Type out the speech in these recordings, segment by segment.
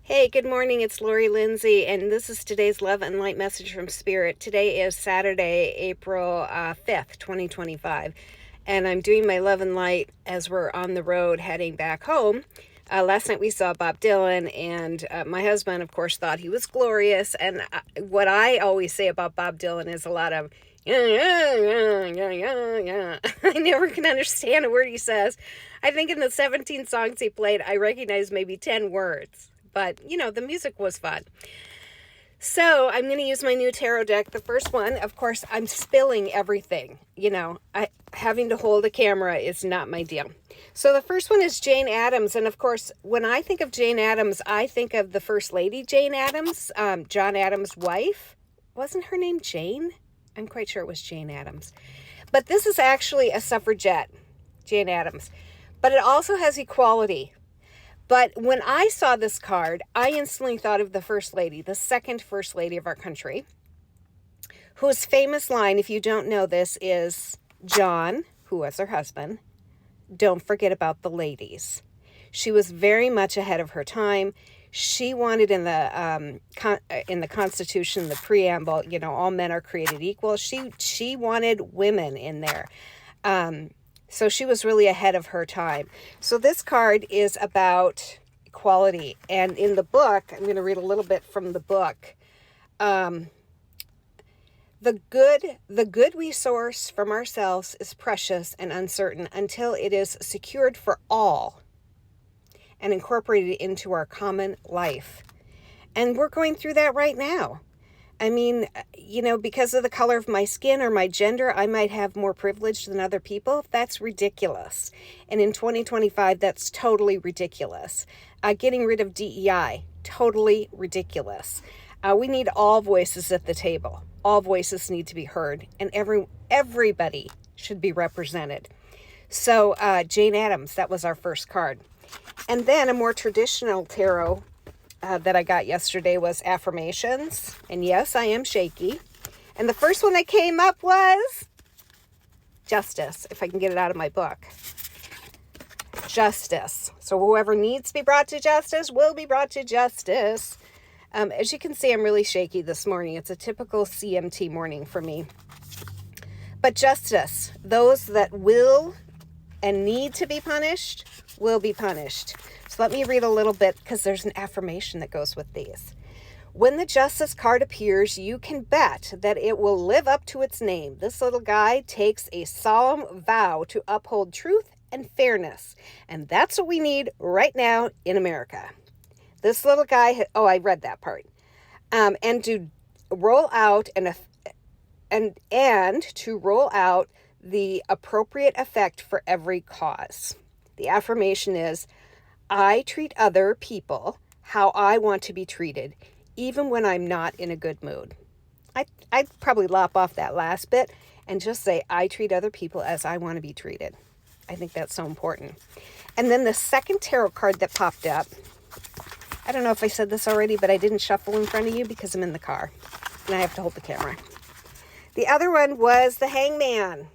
Hey, good morning. It's Lori Lindsay, and this is today's Love and Light message from Spirit. Today is Saturday, April 5th, 2025, and I'm doing my Love and Light as we're on the road heading back home. Last night we saw Bob Dylan, and my husband, of course, thought he was glorious. And what I always say about Bob Dylan is a lot of yeah, yeah, yeah, yeah, yeah, yeah. I never can understand a word he says. I think in the 17 songs he played, I recognize maybe 10 words. But, the music was fun. So I'm going to use my new tarot deck. The first one, of course, I'm spilling everything. Having to hold a camera is not my deal. So the first one is Jane Addams. And of course, when I think of Jane Addams, I think of the First Lady Jane Addams, John Adams' wife. Wasn't her name Jane? I'm quite sure it was Jane Addams. But this is actually a suffragette, Jane Addams. But it also has equality. But when I saw this card, I instantly thought of the First Lady, the second First Lady of our country, whose famous line, if you don't know this, is John, who was her husband, don't forget about the ladies. She was very much ahead of her time. She wanted in the Constitution, the preamble, all men are created equal. She wanted women in there. So she was really ahead of her time. So this card is about equality. And in the book, I'm going to read a little bit from the book. The good we source from ourselves is precious and uncertain until it is secured for all and incorporated into our common life. And we're going through that right now. I mean, because of the color of my skin or my gender, I might have more privilege than other people. That's ridiculous. And in 2025, that's totally ridiculous. Getting rid of DEI, totally ridiculous. We need all voices at the table. All voices need to be heard, and everybody should be represented. So Jane Addams, that was our first card. And then a more traditional tarot that I got yesterday was affirmations. And yes, I am shaky. And the first one that came up was justice, if I can get it out of my book. Justice. So whoever needs to be brought to justice will be brought to justice. As you can see, I'm really shaky this morning. It's a typical CMT morning for me. But justice, those that will and need to be punished will be punished. So let me read a little bit because there's an affirmation that goes with these. When the justice card appears, you can bet that it will live up to its name. This little guy takes a solemn vow to uphold truth and fairness. And that's what we need right now in America. This little guy, I read that part. And to roll out and to roll out the appropriate effect for every cause. The affirmation is, I treat other people how I want to be treated, even when I'm not in a good mood. I'd probably lop off that last bit and just say, I treat other people as I want to be treated. I think that's so important. And then the second tarot card that popped up, I don't know if I said this already, but I didn't shuffle in front of you because I'm in the car and I have to hold the camera. The other one was the Hangman.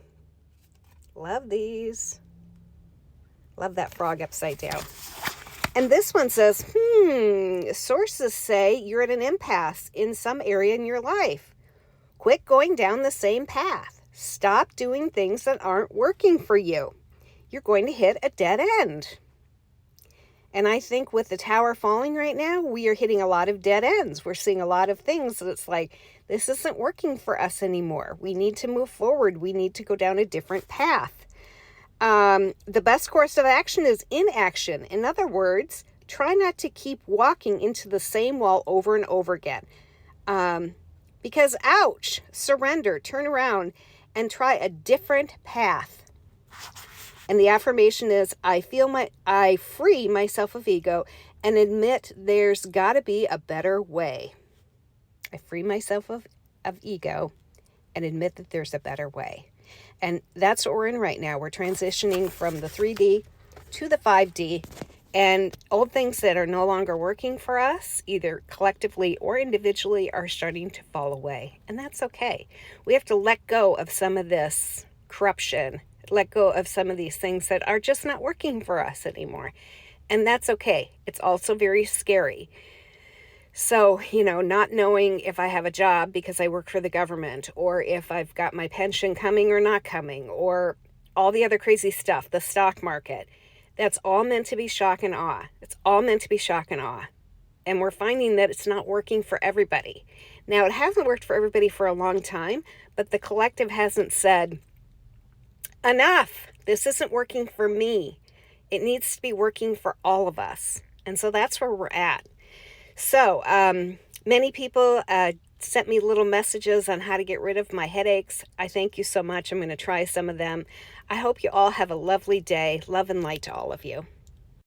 Love these. Love that frog upside down. And this one says, sources say you're at an impasse in some area in your life. Quit going down the same path. Stop doing things that aren't working for you. You're going to hit a dead end. And I think with the tower falling right now, we are hitting a lot of dead ends. We're seeing a lot of things that's like, this isn't working for us anymore. We need to move forward. We need to go down a different path. The best course of action is inaction. In other words, try not to keep walking into the same wall over and over again. Because ouch, surrender, turn around and try a different path. And the affirmation is, I free myself of ego and admit there's got to be a better way. I free myself of ego and admit that there's a better way. And that's what we're in right now. We're transitioning from the 3D to the 5D. And old things that are no longer working for us, either collectively or individually, are starting to fall away. And that's okay. We have to let go of some of this corruption, let go of some of these things that are just not working for us anymore. And that's okay. It's also very scary. So, not knowing if I have a job because I work for the government, or if I've got my pension coming or not coming, or all the other crazy stuff, the stock market, that's all meant to be shock and awe. It's all meant to be shock and awe. And we're finding that it's not working for everybody. Now, it hasn't worked for everybody for a long time, but the collective hasn't said, enough, this isn't working for me. It needs to be working for all of us. And so that's where we're at. So, many people sent me little messages on how to get rid of my headaches. I thank you so much. I'm going to try some of them. I hope you all have a lovely day. Love and light to all of you.